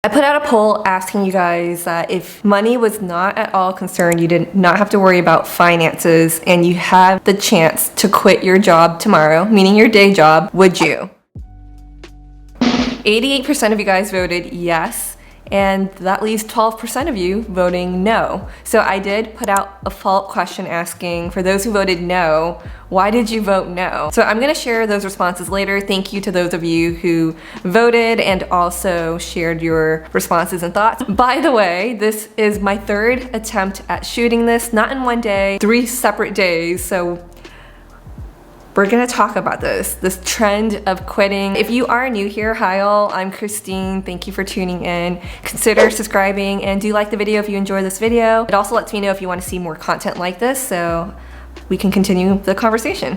I put out a poll asking you guys that if money was not at all concerned, you did not have to worry about finances, and you have the chance to quit your job tomorrow, meaning your day job, would you? 88% of you guys voted yes, and that leaves 12% of you voting no. So I did put out a follow-up question asking, for those who voted no, why did you vote no? So I'm gonna share those responses later. Thank you to those of you who voted and also shared your responses and thoughts. By the way, this is my third attempt at shooting this, not in one day, 3 separate days. So we're gonna talk about this trend of quitting. If you are new here, hi all, I'm Christine. Thank you for tuning in. Consider subscribing and do like the video if you enjoy this video. It also lets me know if you want to see more content like this so we can continue the conversation.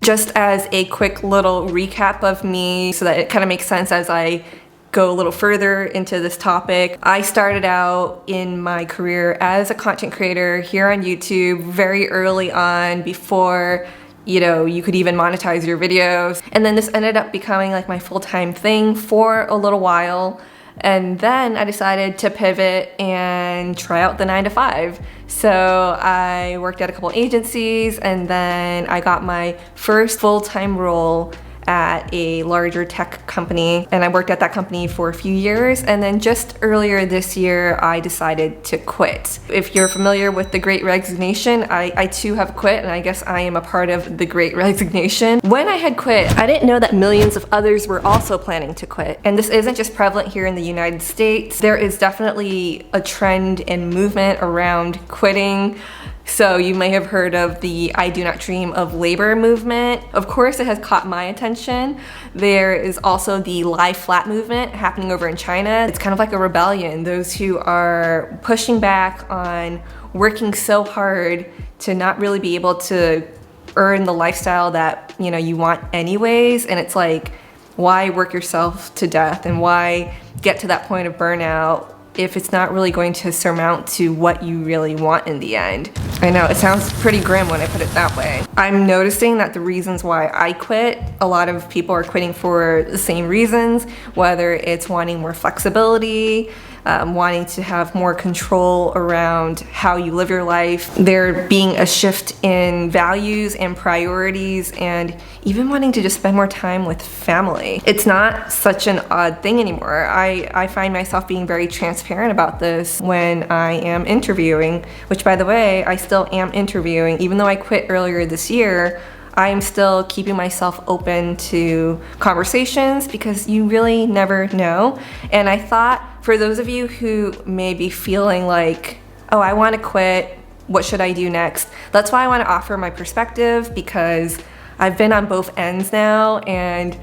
Just as a quick little recap of me so that it kind of makes sense as I go a little further into this topic. I started out in my career as a content creator here on YouTube very early on, before you could even monetize your videos. And then this ended up becoming like my full-time thing for a little while. And then I decided to pivot and try out the 9-to-5. So I worked at a couple agencies, and then I got my first full-time role at a larger tech company, and I worked at that company for a few years, and then just earlier this year I decided to quit. If you're familiar with the Great Resignation, I too have quit, and I guess I am a part of the Great Resignation. When I had quit, I didn't know that millions of others were also planning to quit. And this isn't just prevalent here in the United States. There is definitely a trend and movement around quitting. So you may have heard of the I do not dream of labor movement. Of course, it has caught my attention. There is also the lie flat movement happening over in China. It's kind of like a rebellion. Those who are pushing back on working so hard to not really be able to earn the lifestyle that you want anyways. And it's like, why work yourself to death and why get to that point of burnout if it's not really going to surmount to what you really want in the end. I know, it sounds pretty grim when I put it that way. I'm noticing that the reasons why I quit, a lot of people are quitting for the same reasons, whether it's wanting more flexibility, wanting to have more control around how you live your life, there being a shift in values and priorities, and even wanting to just spend more time with family. It's not such an odd thing anymore. I find myself being very transparent about this when I am interviewing, which, by the way, I still am interviewing. Even though I quit earlier this year, I am still keeping myself open to conversations because you really never know. And I thought, for those of you who may be feeling like, oh, I want to quit, what should I do next? That's why I want to offer my perspective, because I've been on both ends now, and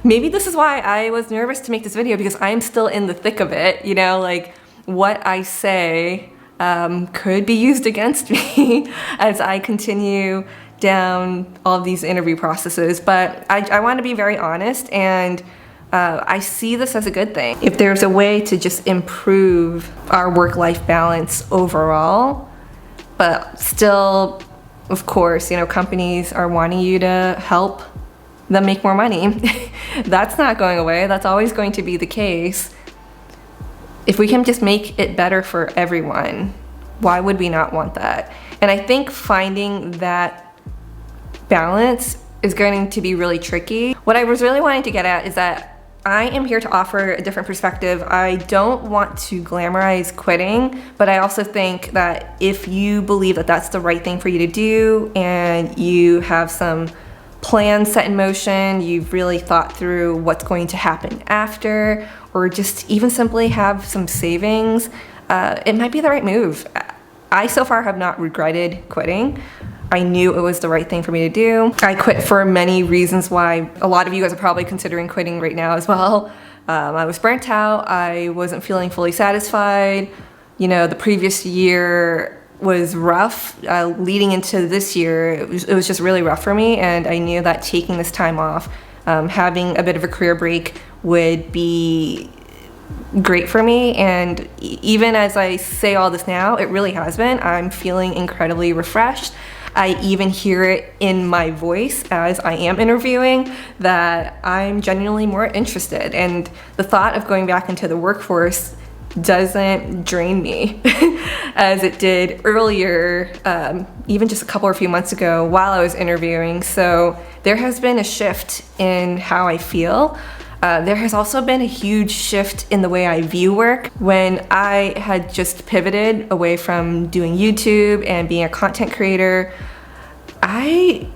maybe this is why I was nervous to make this video, because I am still in the thick of it. Like, what I say could be used against me as I continue down all these interview processes. But I want to be very honest, and I see this as a good thing. If there's a way to just improve our work-life balance overall, but still, of course, companies are wanting you to help them make more money. That's not going away. That's always going to be the case. If we can just make it better for everyone, why would we not want that? And I think finding that balance is going to be really tricky. What I was really wanting to get at is that I am here to offer a different perspective. I don't want to glamorize quitting, but I also think that if you believe that that's the right thing for you to do, and you have some plans set in motion, you've really thought through what's going to happen after, or just even simply have some savings, it might be the right move. I so far have not regretted quitting. I knew it was the right thing for me to do. I quit for many reasons why a lot of you guys are probably considering quitting right now as well. I was burnt out. I wasn't feeling fully satisfied. The previous year was rough. Leading into this year, it was just really rough for me, and I knew that taking this time off, having a bit of a career break would be great for me. And even as I say all this now, it really has been. I'm feeling incredibly refreshed. I even hear it in my voice as I am interviewing that I'm genuinely more interested. And the thought of going back into the workforce doesn't drain me as it did earlier, even just a few months ago while I was interviewing. So there has been a shift in how I feel. There has also been a huge shift in the way I view work. When I had just pivoted away from doing YouTube and being a content creator, I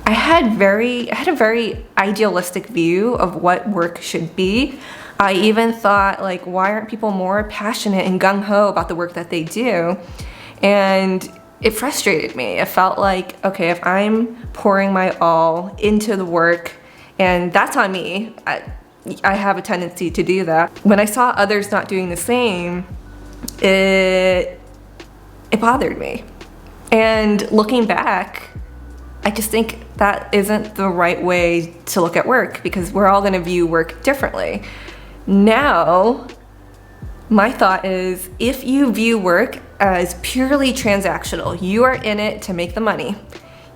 had a very idealistic view of what work should be. I even thought, like, why aren't people more passionate and gung-ho about the work that they do? And it frustrated me. It felt like, okay, if I'm pouring my all into the work, and that's on me, I have a tendency to do that. When I saw others not doing the same, it bothered me. And looking back, I just think that isn't the right way to look at work, because we're all gonna view work differently. Now, my thought is, if you view work as purely transactional, you are in it to make the money.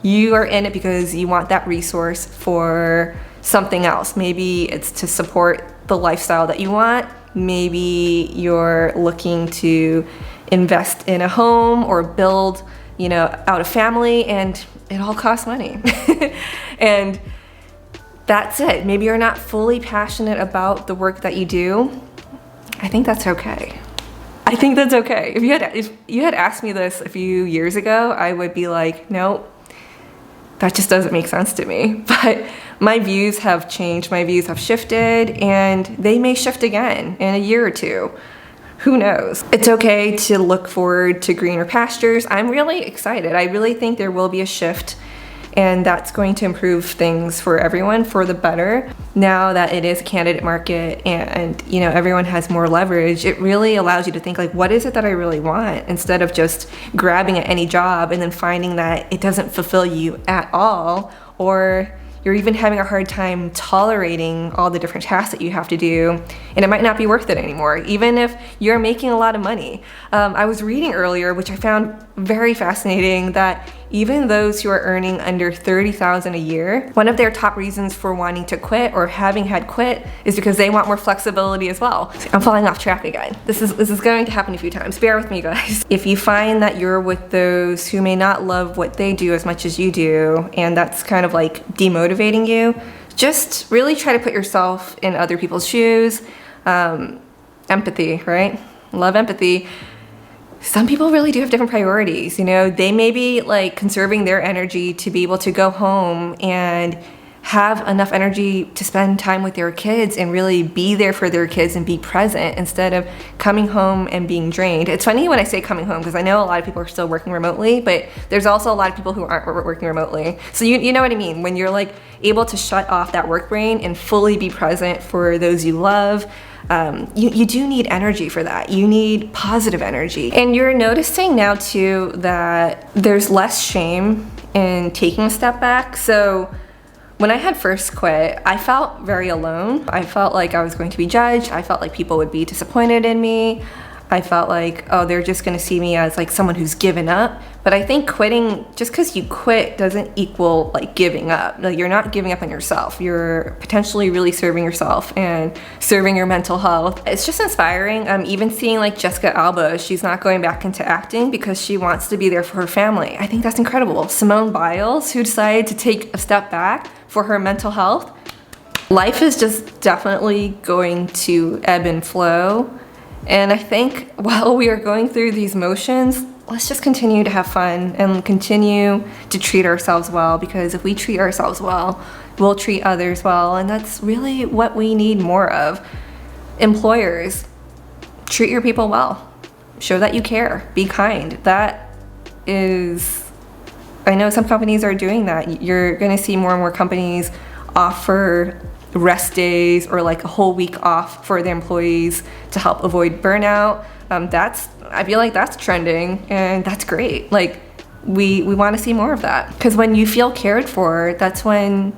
You are in it because you want that resource for something else. Maybe it's to support the lifestyle that you want. Maybe you're looking to invest in a home or build, out a family, and it all costs money. And that's it. Maybe you're not fully passionate about the work that you do. I think that's okay. I think that's okay. If you had asked me this a few years ago, I would be like, nope, that just doesn't make sense to me. But my views have changed, my views have shifted, and they may shift again in a year or two. Who knows? It's okay to look forward to greener pastures. I'm really excited. I really think there will be a shift, and that's going to improve things for everyone for the better. Now that it is a candidate market and everyone has more leverage, it really allows you to think, like, what is it that I really want, instead of just grabbing at any job and then finding that it doesn't fulfill you at all, or you're even having a hard time tolerating all the different tasks that you have to do, and it might not be worth it anymore, even if you're making a lot of money. I was reading earlier, which I found very fascinating, that even those who are earning under $30,000 a year, one of their top reasons for wanting to quit or having had quit is because they want more flexibility as well. I'm falling off track again. This is going to happen a few times. Bear with me, guys. If you find that you're with those who may not love what they do as much as you do, and that's kind of like demotivating you, just really try to put yourself in other people's shoes. Empathy, right? Love empathy. Some people really do have different priorities, They may be like conserving their energy to be able to go home and have enough energy to spend time with their kids and really be there for their kids and be present, instead of coming home and being drained. It's funny when I say coming home, because I know a lot of people are still working remotely, but there's also a lot of people who aren't working remotely. So you know what I mean? When you're like able to shut off that work brain and fully be present for those you love, you do need energy for that. You need positive energy. And you're noticing now too that there's less shame in taking a step back. So when I had first quit, I felt very alone. I felt like I was going to be judged. I felt like people would be disappointed in me. I felt like, oh, they're just gonna see me as like someone who's given up. But I think quitting, just because you quit doesn't equal like giving up. Like, you're not giving up on yourself. You're potentially really serving yourself and serving your mental health. It's just inspiring. Even seeing like Jessica Alba, she's not going back into acting because she wants to be there for her family. I think that's incredible. Simone Biles, who decided to take a step back for her mental health. Life is just definitely going to ebb and flow. And I think while we are going through these motions, let's just continue to have fun and continue to treat ourselves well, because if we treat ourselves well, we'll treat others well, and that's really what we need more of. Employers, treat your people well. Show that you care. Be kind. That is, I know some companies are doing that. You're gonna see more and more companies offer rest days or like a whole week off for their employees to help avoid burnout. I feel like that's trending, and that's great. Like, we want to see more of that, because when you feel cared for, that's when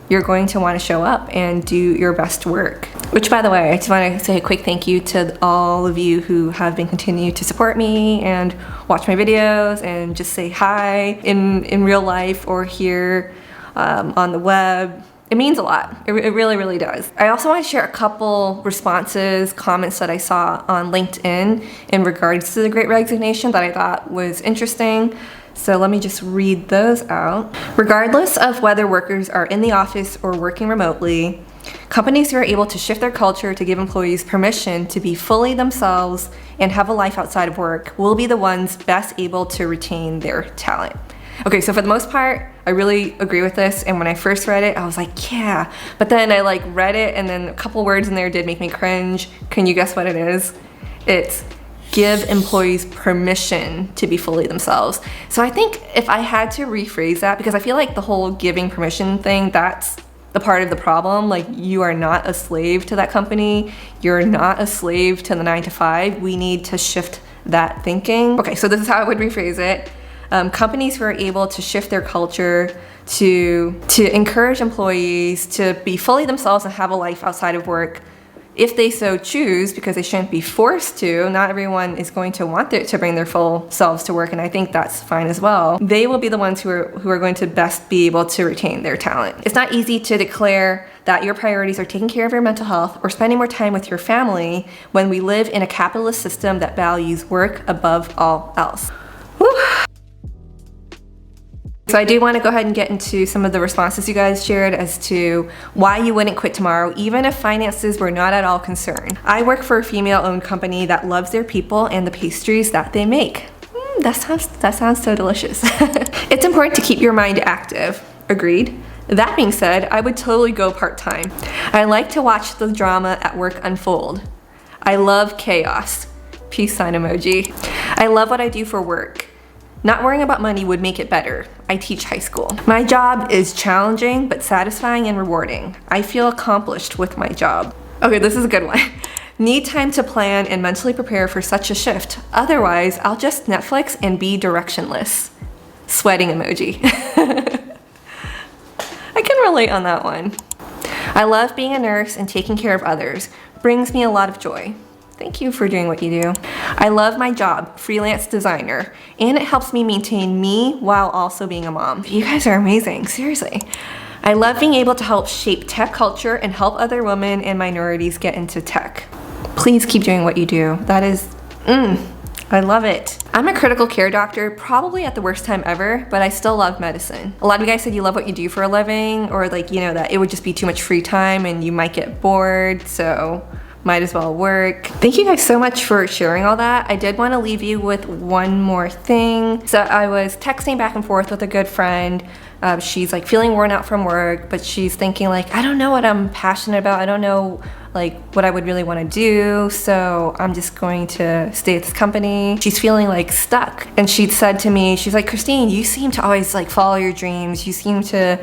you're going to want to show up and do your best work. Which, by the way, I just want to say a quick thank you to all of you who have been continuing to support me and watch my videos and just say hi in real life or here on the web. It means a lot. It really, really does. I also want to share a couple responses, comments that I saw on LinkedIn in regards to the Great Resignation that I thought was interesting. So let me just read those out. Regardless of whether workers are in the office or working remotely, companies who are able to shift their culture to give employees permission to be fully themselves and have a life outside of work will be the ones best able to retain their talent. Okay, so for the most part, I really agree with this, and when I first read it, I was like, yeah. But then I read it, and then a couple words in there did make me cringe. Can you guess what it is? It's give employees permission to be fully themselves. So I think if I had to rephrase that, because I feel like the whole giving permission thing, that's the part of the problem. Like, you are not a slave to that company. You're not a slave to the 9 to 5. We need to shift that thinking. Okay, so this is how I would rephrase it. Companies who are able to shift their culture to encourage employees to be fully themselves and have a life outside of work, if they so choose, because they shouldn't be forced to. Not everyone is going to want to bring their full selves to work, and I think that's fine as well. They will be the ones who are going to best be able to retain their talent. It's not easy to declare that your priorities are taking care of your mental health or spending more time with your family when we live in a capitalist system that values work above all else. Whew. So I do want to go ahead and get into some of the responses you guys shared as to why you wouldn't quit tomorrow, even if finances were not at all concerned. I work for a female-owned company that loves their people and the pastries that they make. That sounds so delicious. It's important to keep your mind active. Agreed. That being said, I would totally go part-time. I like to watch the drama at work unfold. I love chaos. Peace sign emoji. I love what I do for work. Not worrying about money would make it better. I teach high school. My job is challenging but satisfying and rewarding. I feel accomplished with my job. Okay, this is a good one. Need time to plan and mentally prepare for such a shift. Otherwise, I'll just Netflix and be directionless. Sweating emoji. I can relate on that one. I love being a nurse and taking care of others. Brings me a lot of joy. Thank you for doing what you do. I love my job, freelance designer, and it helps me maintain me while also being a mom. You guys are amazing, seriously. I love being able to help shape tech culture and help other women and minorities get into tech. Please keep doing what you do. That is, I love it. I'm a critical care doctor, probably at the worst time ever, but I still love medicine. A lot of you guys said you love what you do for a living, or that it would just be too much free time and you might get bored, so might as well work. Thank you guys so much for sharing all that. I did want to leave you with one more thing. So I was texting back and forth with a good friend. She's feeling worn out from work, but she's thinking I don't know what I'm passionate about. I don't know what I would really want to do. So I'm just going to stay at this company. She's feeling stuck. And she said to me, she's like, Christine, you seem to always follow your dreams. You seem to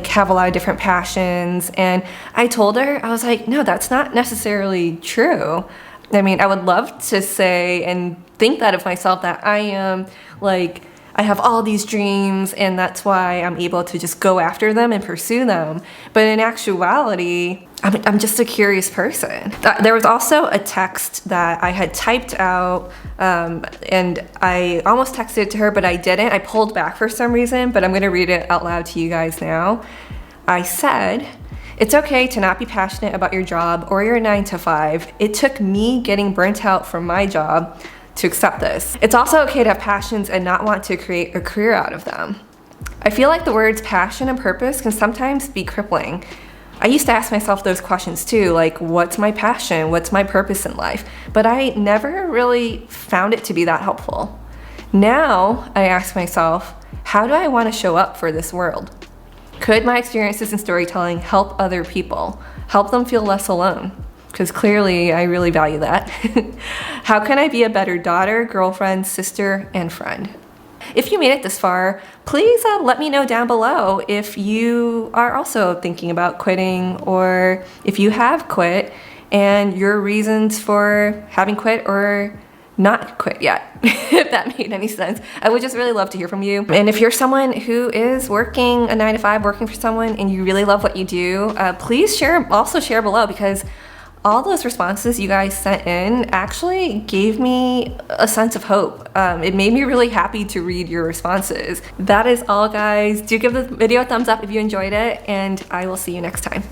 have a lot of different passions. And I told her, I was like, no, that's not necessarily true. I mean, I would love to say and think that of myself, that I am I have all these dreams and that's why I'm able to just go after them and pursue them. But in actuality, I'm just a curious person. There was also a text that I had typed out and I almost texted it to her, but I didn't. I pulled back for some reason, but I'm gonna read it out loud to you guys now. I said, it's okay to not be passionate about your job or your 9 to 5. It took me getting burnt out from my job to accept this. It's also okay to have passions and not want to create a career out of them. I feel like the words passion and purpose can sometimes be crippling. I used to ask myself those questions too, what's my passion? What's my purpose in life? But I never really found it to be that helpful. Now I ask myself, how do I want to show up for this world? Could my experiences in storytelling help other people? Help them feel less alone? Because clearly I really value that. How can I be a better daughter, girlfriend, sister, and friend? If you made it this far, please let me know down below if you are also thinking about quitting, or if you have quit and your reasons for having quit or not quit yet, if that made any sense. I would just really love to hear from you. And if you're someone who is working a 9 to 5, working for someone, and you really love what you do, please also share below, because all those responses you guys sent in actually gave me a sense of hope. It made me really happy to read your responses. That is all, guys. Do give the video a thumbs up if you enjoyed it, and I will see you next time.